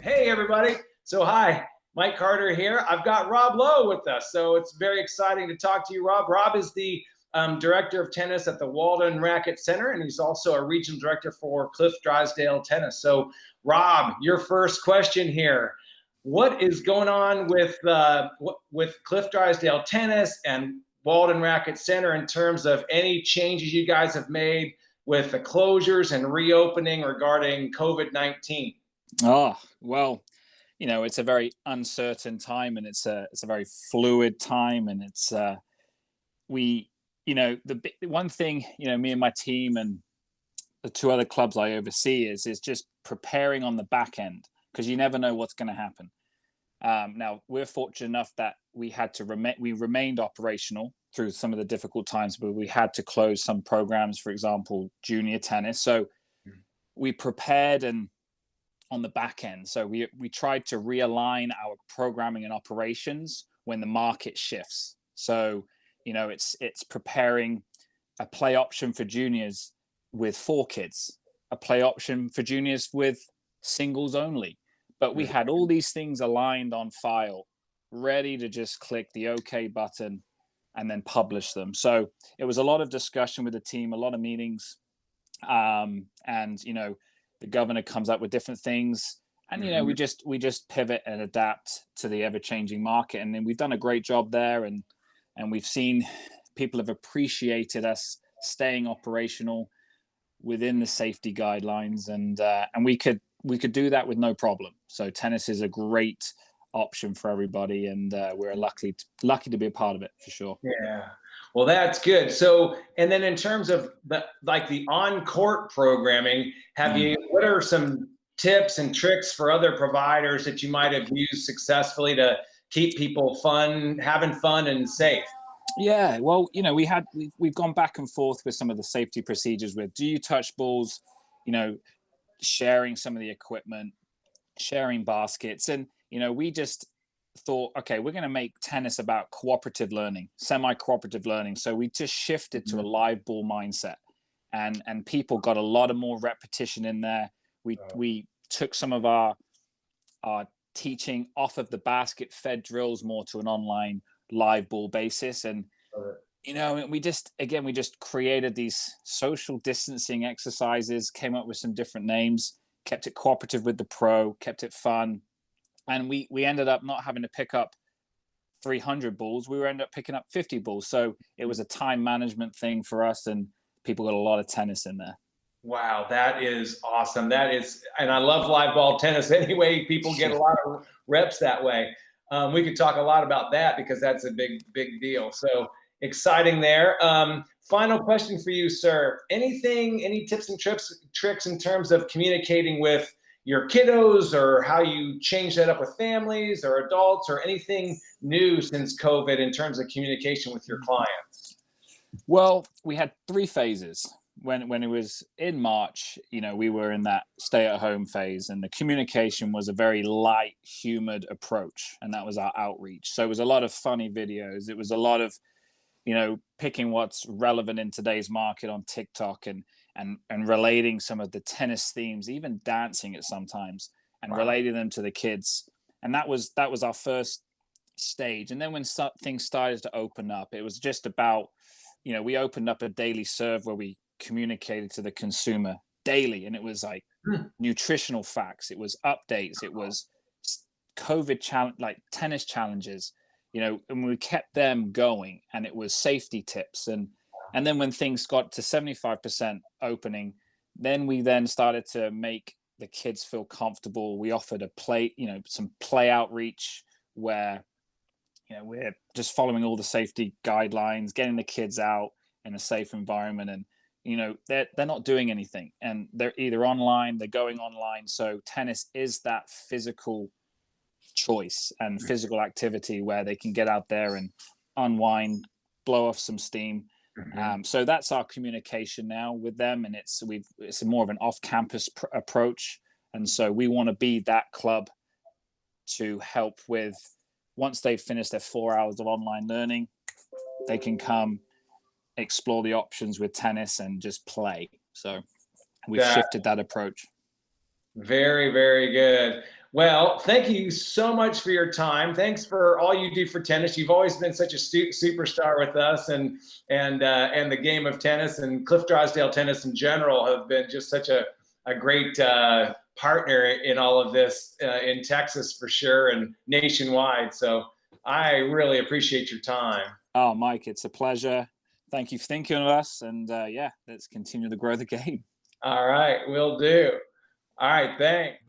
Hey, everybody. So, hi, Mike Carter here. I've got Rob Lowe with us. So, it's very exciting to talk to you, Rob. Rob is the director of tennis at the Walden Racquet Center, and he's also a regional director for Cliff Drysdale Tennis. So, Rob, your first question here. What is going on with Cliff Drysdale Tennis and Walden Racquet Center in terms of any changes you guys have made with the closures and reopening regarding COVID-19? Oh, well, it's a very uncertain time, and it's a very fluid time, and the one thing, me and my team and the two other clubs I oversee is just preparing on the back end, because you never know what's going to happen. Now we're fortunate enough that we remained operational through some of the difficult times, but we had to close some programs, for example, junior tennis. So we prepared and on the back end. So we tried to realign our programming and operations when the market shifts. So, it's preparing a play option for juniors with 4 kids, a play option for juniors with singles only. But we had all these things aligned on file, ready to just click the OK button and then publish them. So it was a lot of discussion with the team, a lot of meetings. The governor comes up with different things, and we just pivot and adapt to the ever-changing market. And then we've done a great job there, and we've seen people have appreciated us staying operational within the safety guidelines, and we could do that with no problem. So tennis is a great option for everybody, and we're lucky to be a part of it, for sure. Yeah. Well, that's good. So, and then in terms of the on-court programming, what are some tips and tricks for other providers that you might have used successfully to keep people having fun and safe? Yeah, well, we've gone back and forth with some of the safety procedures with, do you touch balls, sharing some of the equipment, sharing baskets. And, we just thought, okay, we're going to make tennis about cooperative learning, semi-cooperative learning. So we just shifted to a live ball mindset, and people got a lot of more repetition in there. We took some of our teaching off of the basket fed drills more to an online live ball basis. And, we just created these social distancing exercises, came up with some different names, kept it cooperative with the pro, kept it fun. And we ended up not having to pick up 300 balls. We ended up picking up 50 balls. So it was a time management thing for us, and people got a lot of tennis in there. Wow, that is awesome. And I love live ball tennis anyway. People get a lot of reps that way. We could talk a lot about that because that's a big deal. So exciting there. Final question for you, sir. Any tips and tricks in terms of communicating with your kiddos, or how you change that up with families or adults, or anything new since COVID in terms of communication with your clients? Well, we had 3 phases. When it was in March, we were in that stay-at-home phase, and the communication was a very light, humid approach, and that was our outreach. So it was a lot of funny videos. It was a lot of, picking what's relevant in today's market on TikTok, and relating some of the tennis themes, even dancing it sometimes, and relating them to the kids. And that was our first stage. And then when things started to open up, it was just about, we opened up a daily serve where we communicated to the consumer daily, and it was like nutritional facts, it was updates, it was COVID challenge, like tennis challenges, and we kept them going, and it was safety tips. And then when things got to 75% opening, then we started to make the kids feel comfortable. We offered some play outreach where, we're just following all the safety guidelines, getting the kids out in a safe environment. And, they're not doing anything, and they're either online, they're going online. So tennis is that physical choice and physical activity where they can get out there and unwind, blow off some steam. So that's our communication now with them, and it's more of an off-campus approach. And so we want to be that club to help with, once they've finished their 4 hours of online learning, they can come explore the options with tennis and just play. So we've shifted that approach. Very, very good. Well, thank you so much for your time. Thanks for all you do for tennis. You've always been such a superstar with us, and the game of tennis, and Cliff Drysdale tennis in general have been just such a great partner in all of this in Texas for sure, and nationwide. So I really appreciate your time. Oh, Mike, it's a pleasure. Thank you for thinking of us, and yeah, let's continue to grow the game. All right, will do. All right, thanks.